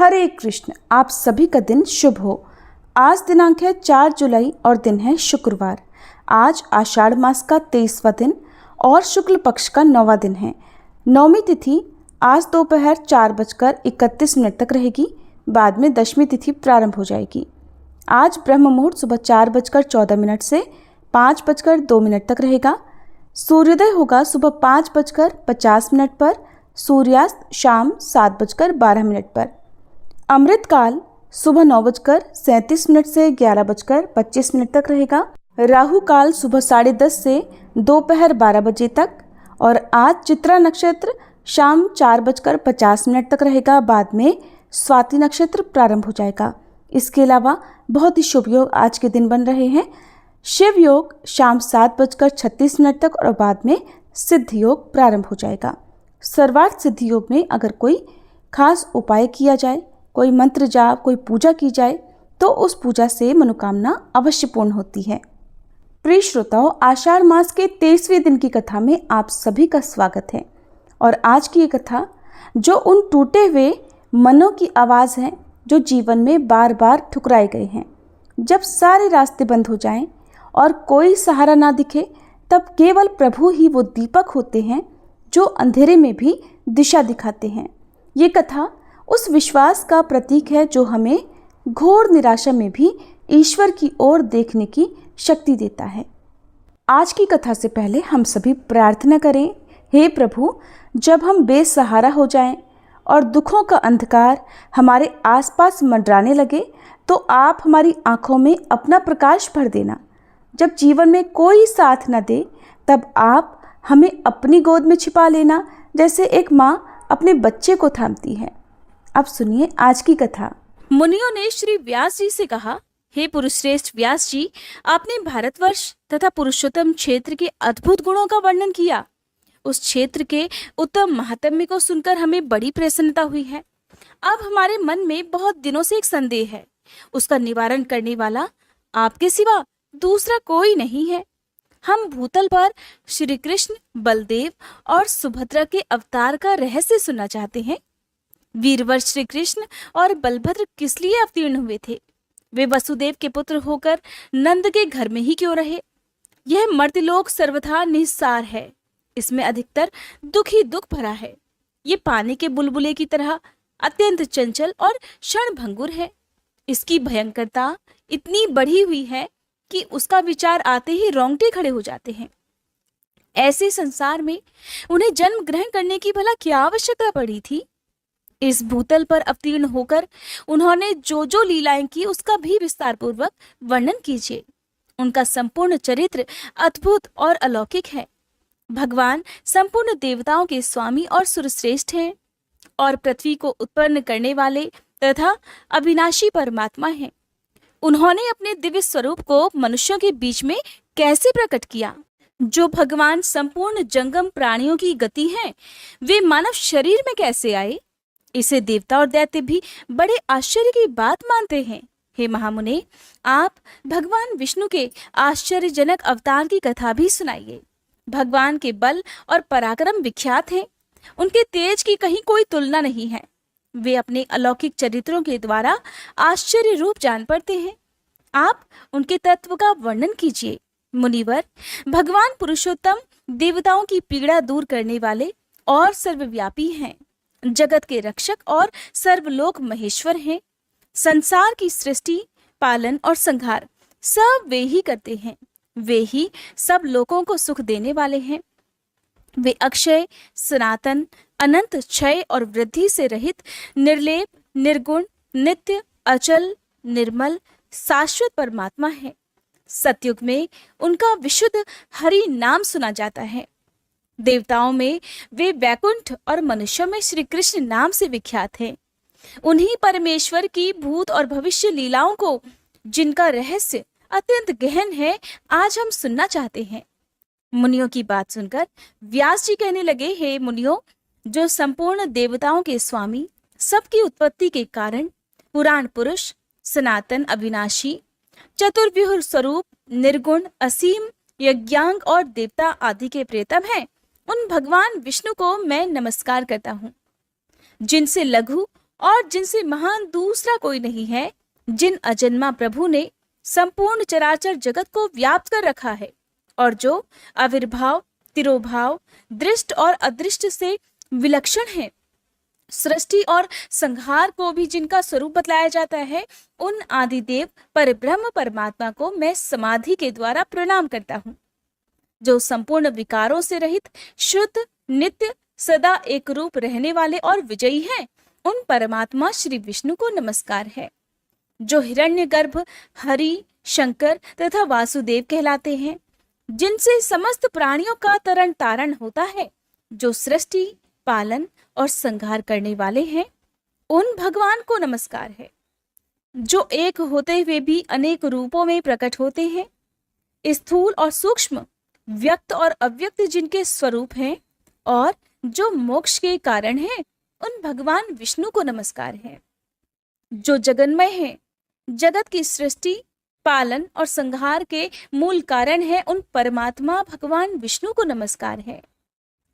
हरे कृष्ण। आप सभी का दिन शुभ हो। आज दिनांक है 4 जुलाई और दिन है शुक्रवार। आज आषाढ़ मास का 23वां दिन और शुक्ल पक्ष का 9वां दिन है। नौमी तिथि आज दोपहर 4:31 तक रहेगी। बाद में दशमी तिथि प्रारंभ हो जाएगी। आज ब्रह्म मुहूर्त सुबह 4:14 से 5:02 तक रहेगा। सूर्योदय होगा सुबह 5:50 पर, सूर्यास्त शाम 7:12 पर। अमृत काल सुबह 9:37 से 11:25 तक रहेगा। राहु काल सुबह 10:30 से दोपहर 12 बजे तक और आज चित्रा नक्षत्र शाम 4:50 तक रहेगा। बाद में स्वाति नक्षत्र प्रारंभ हो जाएगा। इसके अलावा बहुत ही शुभ योग आज के दिन बन रहे हैं। शिव योग शाम 7:36 तक और बाद में सिद्ध योग प्रारंभ हो जाएगा। सर्वार्थ सिद्धि योग में अगर कोई खास उपाय किया जाए, कोई मंत्र जाप, कोई पूजा की जाए तो उस पूजा से मनोकामना अवश्य पूर्ण होती है। प्रिय श्रोताओं, आषाढ़ मास के 23वें दिन की कथा में आप सभी का स्वागत है। और आज की ये कथा जो उन टूटे हुए मनों की आवाज़ है जो जीवन में बार बार ठुकराए गए हैं। जब सारे रास्ते बंद हो जाएं और कोई सहारा ना दिखे, तब केवल प्रभु ही वो दीपक होते हैं जो अंधेरे में भी दिशा दिखाते हैं। ये कथा उस विश्वास का प्रतीक है जो हमें घोर निराशा में भी ईश्वर की ओर देखने की शक्ति देता है। आज की कथा से पहले हम सभी प्रार्थना करें। हे प्रभु, जब हम बेसहारा हो जाएं और दुखों का अंधकार हमारे आसपास मंडराने लगे तो आप हमारी आंखों में अपना प्रकाश भर देना। जब जीवन में कोई साथ न दे तब आप हमें अपनी गोद में छिपा लेना, जैसे एक माँ अपने बच्चे को थामती है। अब सुनिए आज की कथा। मुनियों ने श्री व्यास जी से कहा, हे पुरुषश्रेष्ठ व्यास जी, आपने भारतवर्ष तथा पुरुषोत्तम क्षेत्र के अद्भुत गुणों का वर्णन किया। उस क्षेत्र के उत्तम महात्म्य को सुनकर हमें बड़ी प्रसन्नता हुई है। अब हमारे मन में बहुत दिनों से एक संदेह है, उसका निवारण करने वाला आपके सिवा दूसरा कोई नहीं है। हम भूतल पर श्री कृष्ण, बलदेव और सुभद्रा के अवतार का रहस्य सुनना चाहते हैं। वीरवर श्री कृष्ण और बलभद्र किस लिए अवतीर्ण हुए थे? वे वसुदेव के पुत्र होकर नंद के घर में ही क्यों रहे? यह मर्त्यलोक सर्वथा निस्सार है। इसमें अधिकतर दुख ही दुख भरा है। ये पानी के बुलबुले की तरह अत्यंत चंचल और क्षणभंगुर है। इसकी भयंकरता इतनी बढ़ी हुई है कि उसका विचार आते ही रोंगटे खड़े हो जाते हैं। ऐसे संसार में उन्हें जन्म ग्रहण करने की भला क्या आवश्यकता पड़ी थी? इस भूतल पर अवतीर्ण होकर उन्होंने जो जो लीलाएं की उसका भी विस्तार पूर्वक वर्णन कीजिए। उनका संपूर्ण चरित्र अद्भुत और अलौकिक है। भगवान संपूर्ण देवताओं के स्वामी और सुरश्रेष्ठ हैं और पृथ्वी को उत्पन्न करने वाले तथा अविनाशी परमात्मा हैं। उन्होंने अपने दिव्य स्वरूप को मनुष्यों के बीच में कैसे प्रकट किया? जो भगवान संपूर्ण जंगम प्राणियों की गति हैं, वे मानव शरीर में कैसे आए? इसे देवता और दैत्य भी बड़े आश्चर्य की बात मानते हैं। हे महामुने, आप भगवान विष्णु के आश्चर्यजनक अवतार की कथा भी सुनाइए। भगवान के बल और पराक्रम विख्यात हैं। उनके तेज की कहीं कोई तुलना नहीं है। वे अपने अलौकिक चरित्रों के द्वारा आश्चर्य रूप जान पड़ते हैं। आप उनके तत्व का वर्णन कीजिए। मुनिवर, भगवान पुरुषोत्तम देवताओं की पीड़ा दूर करने वाले और सर्वव्यापी हैं। जगत के रक्षक और सर्वलोक महेश्वर हैं। संसार की सृष्टि, पालन और संहार सब वे ही करते हैं। वे ही सब लोगों को सुख देने वाले हैं। वे अक्षय, सनातन, अनंत, क्षय और वृद्धि से रहित, निर्लेप, निर्गुण, नित्य, अचल, निर्मल, शाश्वत परमात्मा है। सतयुग में उनका विशुद्ध हरि नाम सुना जाता है। देवताओं में वे वैकुंठ और मनुष्यों में श्री कृष्ण नाम से विख्यात हैं। उन्हीं परमेश्वर की भूत और भविष्य लीलाओं को, जिनका रहस्य अत्यंत गहन है, आज हम सुनना चाहते हैं। मुनियों की बात सुनकर व्यास जी कहने लगे, हे मुनियों, जो संपूर्ण देवताओं के स्वामी, सबकी उत्पत्ति के कारण, पुराण पुरुष, सनातन, अविनाशी, चतुर्व्यूह स्वरूप, निर्गुण, असीम, यज्ञांग और देवता आदि के प्रेतम हैं, उन भगवान विष्णु को मैं नमस्कार करता हूँ, जिनसे लघु और जिनसे महान दूसरा कोई नहीं है, जिन अजन्मा प्रभु ने संपूर्ण चराचर जगत को व्याप्त कर रखा है और जो आविर्भाव, तिरोभाव, दृष्ट और अदृष्ट से विलक्षण है, सृष्टि और संहार को भी जिनका स्वरूप बतलाया जाता है, उन आदिदेव परब्रह्म परमात्मा को मैं समाधि के द्वारा प्रणाम करता हूँ। जो संपूर्ण विकारों से रहित, शुद्ध, नित्य, सदा एक रूप रहने वाले और विजयी हैं, उन परमात्मा श्री विष्णु को नमस्कार है। जो हिरण्यगर्भ, हरि, शंकर तथा वासुदेव कहलाते हैं, जिनसे समस्त प्राणियों का तरण तारण होता है, जो सृष्टि, पालन और संहार करने वाले हैं, उन भगवान को नमस्कार है। जो एक होते हुए भी अनेक रूपों में प्रकट होते हैं, स्थूल और सूक्ष्म, व्यक्त और अव्यक्त जिनके स्वरूप हैं और जो मोक्ष के कारण हैं, उन भगवान विष्णु को नमस्कार है। जो जगन्मय हैं, जगत की सृष्टि, पालन और संहार के मूल कारण है, उन परमात्मा भगवान विष्णु को नमस्कार है।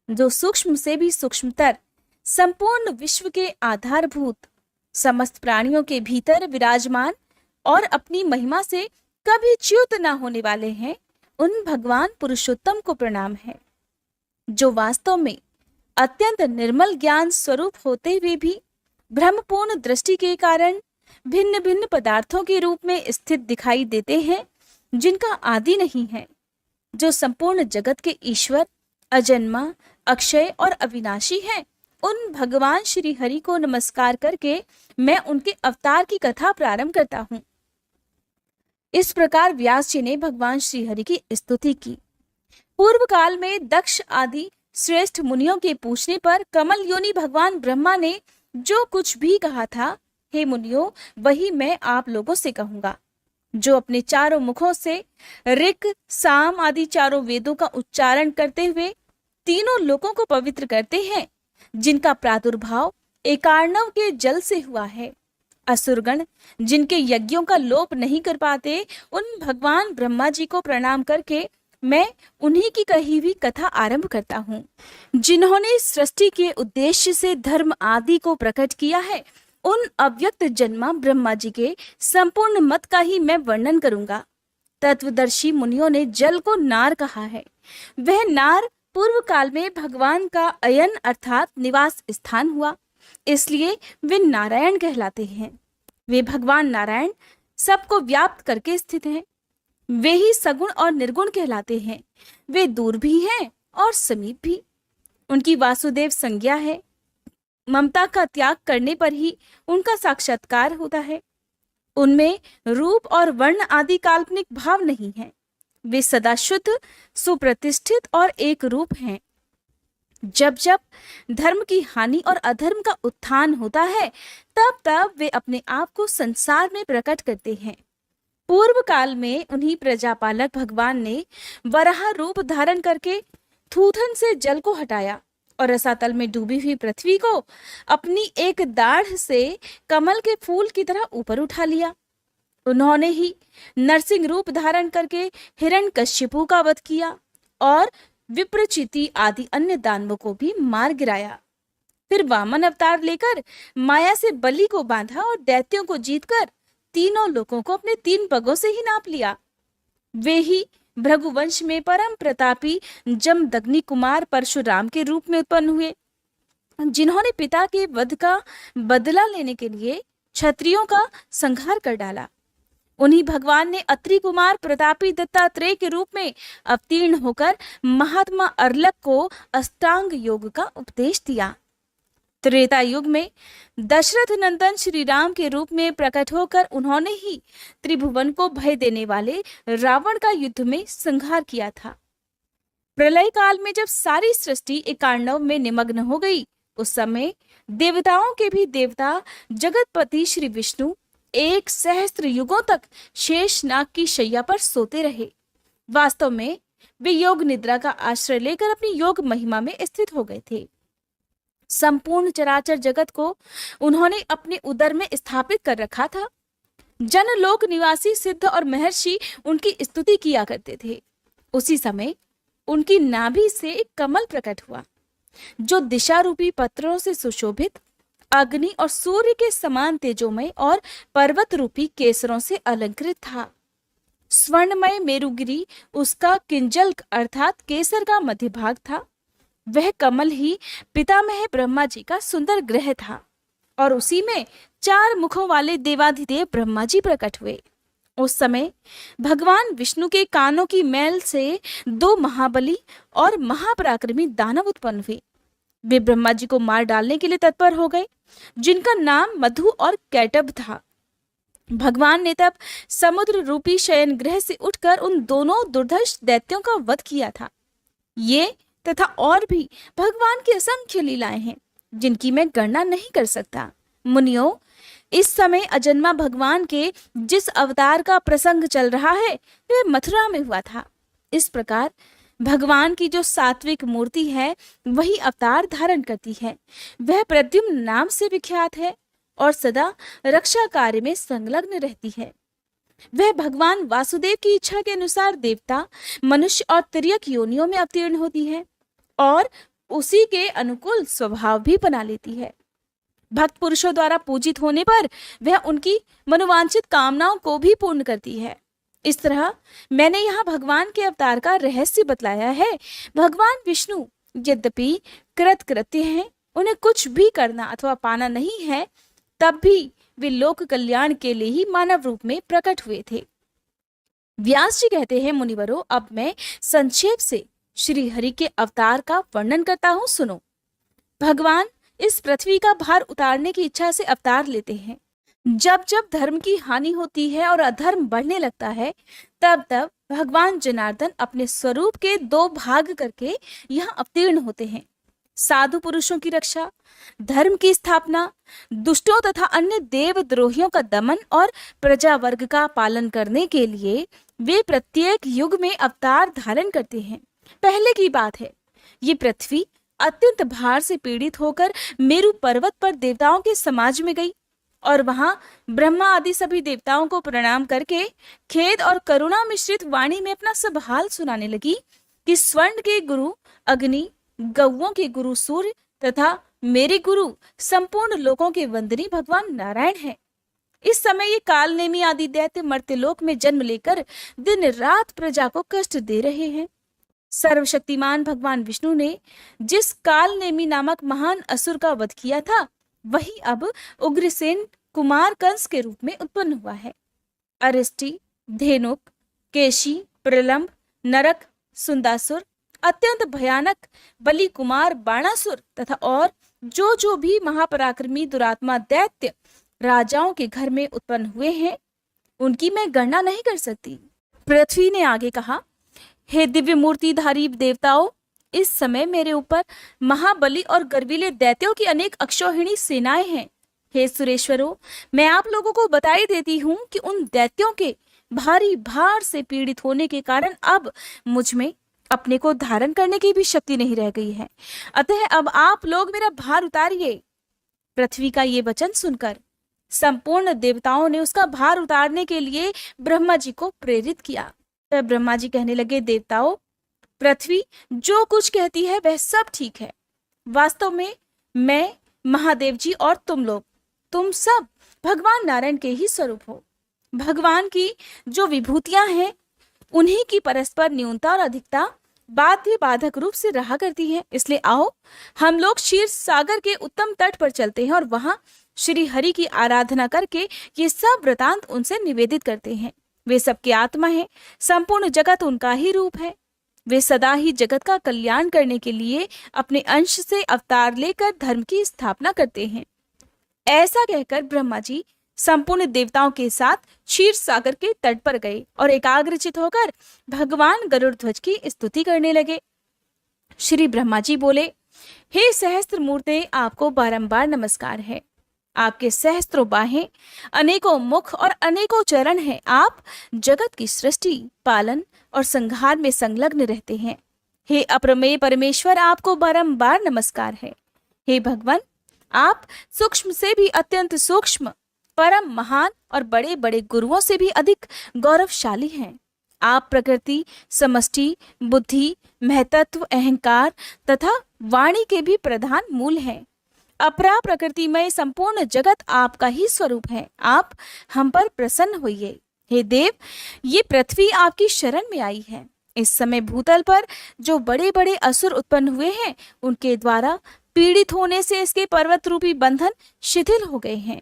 जो सूक्ष्म से भी सूक्ष्मतर, संपूर्ण विश्व के आधारभूत, समस्त प्राणियों के भीतर विराजमान और अपनी महिमा से कभी च्युत न होने वाले हैं, उन भगवान पुरुषोत्तम को प्रणाम है। जो वास्तव में अत्यंत निर्मल ज्ञान स्वरूप होते हुए भी भ्रमपूर्ण दृष्टि के कारण भिन्न भिन्न पदार्थों के रूप में स्थित दिखाई देते हैं, जिनका आदि नहीं है। जो संपूर्ण जगत के ईश्वर, अजन्मा, अक्षय और अविनाशी हैं, उन भगवान श्री हरि को नमस्कार करके मैं उनके अवतार की कथा प्रारंभ करता हूँ। इस प्रकार व्यास जी ने भगवान श्री हरि की स्तुति की। पूर्व काल में दक्ष आदि श्रेष्ठ मुनियों के पूछने पर कमल योनि भगवान ब्रह्मा ने जो कुछ भी कहा था, हे मुनियों, वही मैं आप लोगों से कहूंगा। जो अपने चारों मुखों से ऋक, साम आदि चारों वेदों का उच्चारण करते हुए तीनों लोकों को पवित्र करते हैं, जिनका प्रादुर्भाव एकार्णव के जल से हुआ है, असुरगण जिनके यज्ञों का लोप नहीं कर पाते, उन भगवान ब्रह्मा जी को प्रणाम करके मैं उन्हीं की कही हुई कथा आरंभ करता हूँ। जिन्होंने सृष्टि के उद्देश्य से धर्म आदि को प्रकट किया है, उन अव्यक्त जन्मा ब्रह्मा जी के संपूर्ण मत का ही मैं वर्णन करूंगा। तत्वदर्शी मुनियों ने जल को नार कहा है। वह नार पूर्व काल में भगवान का अयन अर्थात निवास स्थान हुआ, इसलिए वे नारायण कहलाते हैं। वे भगवान नारायण सबको व्याप्त करके स्थित हैं। वे ही सगुण और निर्गुण कहलाते हैं। वे दूर भी हैं और समीप भी। उनकी वासुदेव संज्ञा है। ममता का त्याग करने पर ही उनका साक्षात्कार होता है। उनमें रूप और वर्ण आदि काल्पनिक भाव नहीं है। वे सदा शुद्ध, सुप्रतिष्ठित और एक रूप हैं। जब जब धर्म की हानि और अधर्म का उत्थान होता है, तब तब वे अपने आप को संसार में प्रकट करते हैं। पूर्व काल में उन्हीं प्रजापालक भगवान ने वराह रूप धारण करके थूथन से जल को हटाया और रसातल में डूबी हुई पृथ्वी को अपनी एक दाढ़ से कमल के फूल की तरह ऊपर उठा लिया। उन्होंने ही नरसिंह रूप धारण करके हिरण्यकश्यपु का वध किया और विप्रचिति आदि अन्य दानवों को भी मार गिराया। फिर वामन अवतार लेकर माया से बलि को बांधा और दैत्यों को जीतकर तीनों लोगों को अपने 3 पगों से ही नाप लिया। वे ही भृगुवंश में परम प्रतापी जमदग्नि कुमार परशुराम के रूप में उत्पन्न हुए, जिन्होंने पिता के वध का बदला लेने के लिए क्षत्रियों का संहार कर डाला। उन्हीं भगवान ने अत्रि कुमार प्रतापी दत्तात्रेय के रूप में अवतीर्ण होकर महात्मा अर्लक को अष्टांग योग का उपदेश दिया। त्रेता युग में दशरथ नंदन श्री राम के रूप में प्रकट होकर उन्होंने ही त्रिभुवन को भय देने वाले रावण का युद्ध में संहार किया था। प्रलय काल में जब सारी सृष्टि एकार्णव में निमग्न हो गई, उस समय देवताओं के भी देवता जगतपति श्री विष्णु 1 सहस्त्र युगों तक शेषनाग की शैया पर सोते रहे। वास्तव में वे योग निद्रा का आश्रय लेकर अपनी योग महिमा में स्थित हो गए थे। संपूर्ण चराचर जगत को उन्होंने अपने उदर में स्थापित कर रखा था। जनलोक निवासी सिद्ध और महर्षि उनकी स्तुति किया करते थे। उसी समय उनकी नाभि से एक कमल प्रकट हुआ, जो दिशा रूपी पत्रों से सुशोभित अग्नि और सूर्य के समान तेजोमय और पर्वत रूपी केसरों से अलंकृत था। स्वर्णमय मेरुगिरी उसका किंजल अर्थात केसर का मध्य भाग था। वह कमल ही पितामह ब्रह्मा जी का सुंदर ग्रह था और उसी में 4 मुखों वाले देवाधिदेव ब्रह्मा जी प्रकट हुए। उस समय भगवान विष्णु के कानों की मैल से 2 महाबली और महापराक्रमी दानव उत्पन्न हुए। वे ब्रह्मा जी को मार डालने के लिए तत्पर हो गए, जिनका नाम मधु और कैटभ था। भगवान ने तब समुद्र रूपी शयन ग्रह से उठकर उन दोनों दुर्धर्ष दैत्यों का वध किया था। ये तथा और भी भगवान की असंख्य लीलाएं हैं, जिनकी मैं गणना नहीं कर सकता। मुनियों, इस समय अजन्मा भगवान के जिस अवतार का प्रसंग चल रहा है वह मथुरा में हुआ था। इस प्रकार भगवान की जो सात्विक मूर्ति है वही अवतार धारण करती है। वह प्रद्युम्न नाम से विख्यात है और सदा रक्षा कार्य में संलग्न रहती है। वह भगवान वासुदेव की इच्छा के अनुसार देवता, मनुष्य और तिर्यक योनियों में अवतीर्ण होती है और उसी के अनुकूल स्वभाव भी बना लेती है। भक्त पुरुषों द्वारा पूजित होने पर वह उनकी मनोवांछित कामनाओं को भी पूर्ण करती है। इस तरह मैंने यहाँ भगवान के अवतार का रहस्य बतलाया है। भगवान विष्णु यद्यपि कृतकृत्य हैं, उन्हें कुछ भी करना अथवा पाना नहीं है, तब भी वे लोक कल्याण के लिए ही मानव रूप में प्रकट हुए थे। व्यास जी कहते हैं, मुनिवरों, अब मैं संक्षेप से श्री हरि के अवतार का वर्णन करता हूँ, सुनो। भगवान इस पृथ्वी का भार उतारने की इच्छा से अवतार लेते हैं। जब जब धर्म की हानि होती है और अधर्म बढ़ने लगता है, तब तब भगवान जनार्दन अपने स्वरूप के 2 भाग करके यहाँ अवतीर्ण होते हैं। साधु पुरुषों की रक्षा, धर्म की स्थापना, दुष्टों तथा अन्य देवद्रोहियों का दमन और प्रजा वर्ग का पालन करने के लिए वे प्रत्येक युग में अवतार धारण करते हैं। पहले की बात है, ये पृथ्वी अत्यंत भार से पीड़ित होकर मेरु पर्वत पर देवताओं के समाज में गई और वहां ब्रह्मा आदि सभी देवताओं को प्रणाम करके खेद और करुणा मिश्रित वाणी में अपना सब हाल सुनाने लगी कि स्वर्ण के गुरु अग्नि, गौओं के गुरु सूर्य तथा मेरे गुरु संपूर्ण लोकों के वंदनी भगवान नारायण हैं। इस समय ये कालनेमी आदि दैत्य मर्त्यलोक में जन्म लेकर दिन रात प्रजा को कष्ट दे रहे हैं। सर्वशक्तिमान भगवान विष्णु ने जिस कालनेमी नामक महान असुर का वध किया था, वही अब उग्रसेन कुमार कंस के रूप में उत्पन्न हुआ है। अरिष्टि, धेनुक, केशी, प्रलंब, नरक, सुंदासुर, अत्यंत भयानक बलि कुमार बाणासुर तथा और जो भी महापराक्रमी दुरात्मा दैत्य राजाओं के घर में उत्पन्न हुए हैं, उनकी मैं गणना नहीं कर सकती। पृथ्वी ने आगे कहा, हे दिव्य मूर्तिधारी देवताओं, इस समय मेरे ऊपर महाबली और गर्वीले दैत्यों की अनेक अक्षौहिणी सेनाएं हैं। हे सुरेश्वरों, मैं आप लोगों को बताई देती हूँ कि उन दैत्यों के भारी भार से पीड़ित होने के कारण अब मुझ में अपने को धारण करने की भी शक्ति नहीं रह गई है। अतः अब आप लोग मेरा भार उतारिए। पृथ्वी का ये वचन सुनकर संपूर्ण देवताओं ने उसका भार उतारने के लिए ब्रह्मा जी को प्रेरित किया। तब ब्रह्मा जी कहने लगे, देवताओं, पृथ्वी जो कुछ कहती है वह सब ठीक है। वास्तव में मैं, महादेव जी और तुम लोग, तुम सब भगवान नारायण के ही स्वरूप हो। भगवान की जो विभूतियां हैं, उन्हीं की परस्पर न्यूनता और अधिकता बाध्य बाधक रूप से रहा करती है। इसलिए आओ हम लोग क्षीर सागर के उत्तम तट पर चलते हैं और वहां श्री हरि की आराधना करके ये सब वृतांत उनसे निवेदित करते हैं। वे सबके आत्मा है, संपूर्ण जगत उनका ही रूप है। वे सदा ही जगत का कल्याण करने के लिए अपने अंश से अवतार लेकर धर्म की स्थापना करते हैं। ऐसा कहकर ब्रह्मा जी संपूर्ण देवताओं के साथ क्षीर सागर के तट पर गए और एकाग्रचित होकर भगवान गरुड़ ध्वज की स्तुति करने लगे। श्री ब्रह्मा जी बोले, हे सहस्त्र मूर्ते, आपको बारंबार नमस्कार है। आपके सहस्त्रों बाहें, अनेकों मुख और अनेकों चरण हैं। आप जगत की सृष्टि, पालन और संहार में संलग्न रहते हैं। हे अप्रमेय परमेश्वर, आपको बारंबार नमस्कार है। हे भगवान, आप सूक्ष्म से भी अत्यंत सूक्ष्म, परम महान और बड़े बड़े गुरुओं से भी अधिक गौरवशाली हैं। आप प्रकृति, समष्टि, बुद्धि, महतत्व, अहंकार तथा वाणी के भी प्रधान मूल हैं। अपरा प्रकृतिमय संपूर्ण जगत आपका ही स्वरूप है। आप हम पर प्रसन्न होइए। हे देव, ये पृथ्वी आपकी शरण में आई है। इस समय भूतल पर जो बड़े बड़े असुर उत्पन्न हुए हैं, उनके द्वारा पीड़ित होने से इसके पर्वत रूपी बंधन शिथिल हो गए हैं।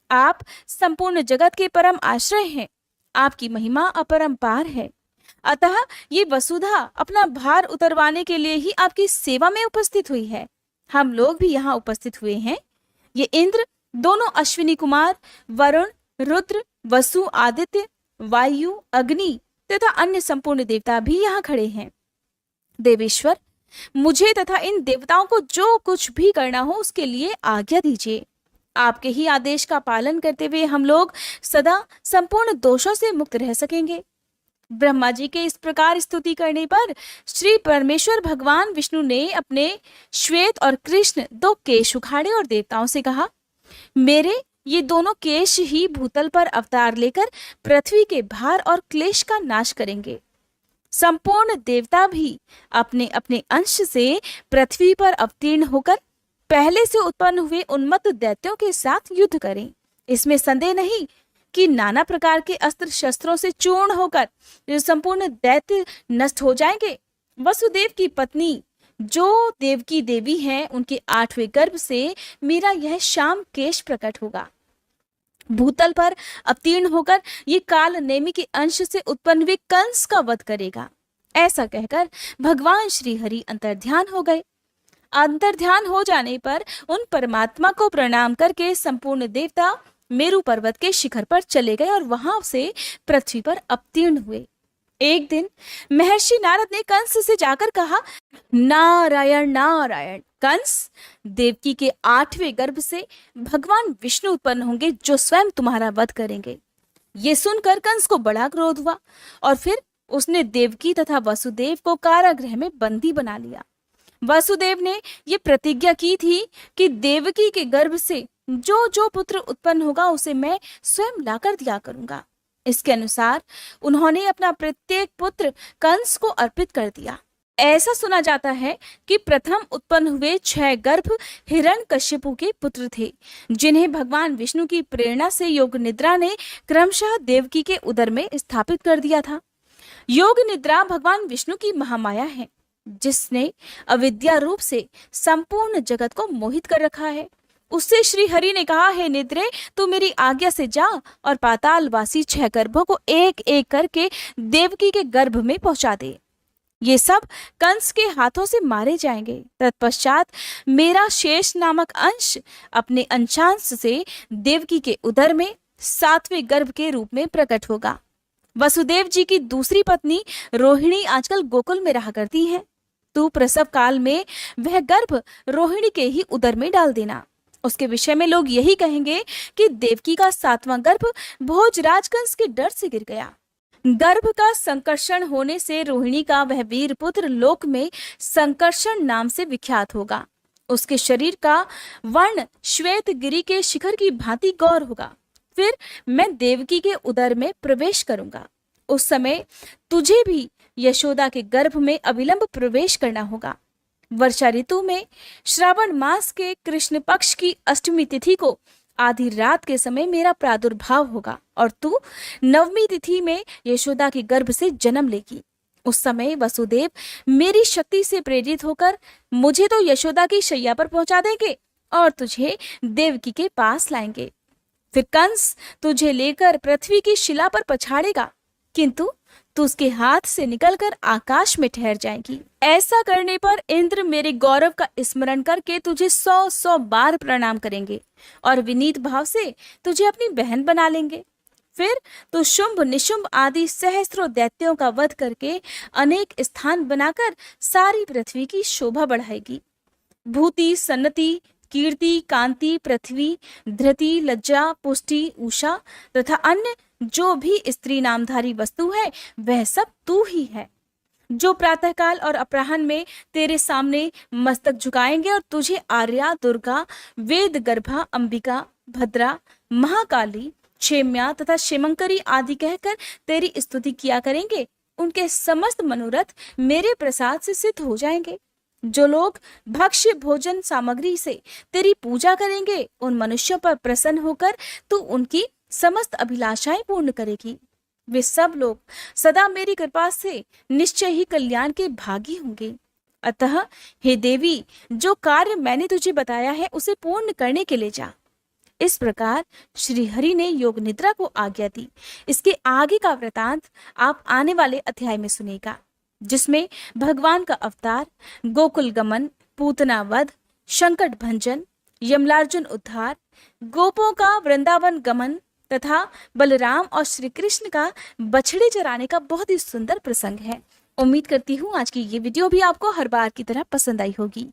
आप संपूर्ण जगत के परम आश्रय हैं। आपकी महिमा अपरंपार है। अतः ये वसुधा अपना भार उतरवाने के लिए ही आपकी सेवा में उपस्थित हुई है। हम लोग भी यहाँ उपस्थित हुए हैं। ये इंद्र, दोनों अश्विनी कुमार, वरुण, रुद्र, वसु, आदित्य, वायु, अग्नि तथा अन्य संपूर्ण देवता भी यहाँ खड़े हैं। देवेश्वर, मुझे तथा इन देवताओं को जो कुछ भी करना हो उसके लिए आज्ञा दीजिए। आपके ही आदेश का पालन करते हुए हम लोग सदा संपूर्ण दोषों से मुक्त रह सकेंगे। ब्रह्मा जी के इस प्रकार स्तुति करने पर श्री परमेश्वर भगवान विष्णु ने अपने श्वेत और कृष्ण दो केश उखाड़े और देवताओं से कहा, मेरे ये दोनों केश ही भूतल पर अवतार लेकर पृथ्वी के भार और क्लेश का नाश करेंगे। संपूर्ण देवता भी अपने अपने अंश से पृथ्वी पर अवतीर्ण होकर पहले से उत्पन्न हुए उन्मत्त दैत्यों के साथ युद्ध करें। इसमें संदेह नहीं कि नाना प्रकार के अस्त्र शस्त्रों से चूर्ण होकर जो संपूर्ण दैत्य नष्ट हो जाएंगे। वसुदेव की पत्नी जो देवकी देवी हैं, उनके 8वें गर्भ से मेरा यह श्याम केश प्रकट होगा। भूतल पर अवतीर्ण होकर ये काल नेमि के अंश से उत्पन्न हुए कंस का वध करेगा। ऐसा कहकर भगवान श्री हरि अंतर्ध्यान हो गए। अंतर्ध्यान हो जाने पर उन परमात्मा को प्रणाम करके संपूर्ण देवता मेरु पर्वत के शिखर पर चले गए और वहां से पृथ्वी पर अवतीर्ण हुए। एक दिन महर्षि नारद ने कंस से जाकर कहा, नारायण नारायण, कंस, देवकी के 8वें गर्भ से भगवान विष्णु उत्पन्न होंगे जो स्वयं तुम्हारा वध करेंगे। ये सुनकर कंस को बड़ा क्रोध हुआ और फिर उसने देवकी तथा वसुदेव को कारागृह में बंदी बना लिया। वसुदेव ने ये प्रतिज्ञा की थी कि देवकी के गर्भ से जो जो पुत्र उत्पन्न होगा उसे मैं स्वयं लाकर दिया करूंगा। इसके अनुसार उन्होंने अपना प्रत्येक पुत्र कंस को अर्पित कर दिया। ऐसा सुना जाता है कि प्रथम उत्पन्न हुए 6 गर्भ हिरण्यकशिपु के पुत्र थे, जिन्हें भगवान विष्णु की प्रेरणा से योग निद्रा ने क्रमशः देवकी के उदर में स्थापित कर दिया था। योग निद्रा भगवान विष्णु की महामाया है, जिसने अविद्या रूप से संपूर्ण जगत को मोहित कर रखा है। उससे श्री हरि ने कहा, हे निद्रे, तू मेरी आज्ञा से जा और पातालवासी 6 गर्भों को एक एक करके देवकी के गर्भ में पहुंचा दे। ये सब कंस के हाथों से मारे जाएंगे। तत्पश्चात मेरा शेष नामक अंश अपने अंशांश से देवकी के उदर में 7वें गर्भ के रूप में प्रकट होगा। वसुदेव जी की दूसरी पत्नी रोहिणी आजकल गोकुल में रहा करती है। तू प्रसव काल में वह गर्भ रोहिणी के ही उदर में डाल देना। उसके विषय में लोग यही कहेंगे कि देवकी का 7वां गर्भ भोजराज कंस के डर से गिर गया। गर्भ का संकर्षण होने से रोहिणी का वह वीर पुत्र लोक में संकर्षण नाम से विख्यात होगा। उसके शरीर का वर्ण श्वेत गिरी के शिखर की भांति गौर होगा। फिर मैं देवकी के उदर में प्रवेश करूंगा। उस समय तुझे भी यशोदा के गर्भ में अविलंब प्रवेश करना होगा। वर्षा ऋतु में श्रावण मास के कृष्ण पक्ष की अष्टमी तिथि को आधी रात के समय मेरा प्रादुर्भाव होगा और तू 9वीं तिथि में यशोदा के गर्भ से जन्म लेगी। उस समय वसुदेव मेरी शक्ति से प्रेरित होकर मुझे तो यशोदा की शैया पर पहुंचा देंगे और तुझे देवकी के पास लाएंगे। फिर कंस तुझे लेकर पृथ्वी की शिला पर पछाड़ेगा, किंतु तू उसके हाथ से निकलकर आकाश में ठहर जाएगी। ऐसा करने पर इंद्र मेरे गौरव का स्मरण करके तुझे 100 बार प्रणाम करेंगे और विनीत भाव से तुझे अपनी बहन बना लेंगे। फिर तू शुंभ निशुंभ आदि सहस्त्रों दैत्यों का वध करके अनेक स्थान बनाकर सारी पृथ्वी की शोभा बढ़ाएगी। भूति, सन्नति, कीर्ति, कांति, पृथ्वी, धृति, लज्जा, पुष्टि, उषा तथा अन्य जो भी स्त्री नामधारी वस्तु है वह सब तू ही है, जो प्रातःकाल और अपराह्न में तेरे सामने मस्तक झुकाएंगे और तुझे आर्या, दुर्गा, वेद गर्भा, अंबिका, भद्रा, महाकाली, क्षेम्या तथा क्षेमंकरी आदि कहकर तेरी स्तुति किया करेंगे। उनके समस्त मनोरथ मेरे प्रसाद से सिद्ध हो जाएंगे। जो लोग भक्ष्य भोजन सामग्री से तेरी पूजा करेंगे, उन मनुष्यों पर प्रसन्न होकर तू उनकी समस्त अभिलाषाएं पूर्ण करेगी। वे सब लोग सदा मेरी कृपा से निश्चय ही कल्याण के भागी होंगे। अतः हे देवी, जो कार्य मैंने तुझे बताया है उसे पूर्ण करने के लिए जा। इस प्रकार श्री हरि ने योग निद्रा को आज्ञा दी। इसके आगे का वृतांत आप आने वाले अध्याय में सुनेगा, जिसमें भगवान का अवतार, गोकुल गमन, पूतना वध, संकट भंजन, यमलार्जुन उद्धार, गोपों का वृंदावन गमन तथा बलराम और श्री कृष्ण का बछड़े चराने का बहुत ही सुंदर प्रसंग है। उम्मीद करती हूँ आज की ये वीडियो भी आपको हर बार की तरह पसंद आई होगी।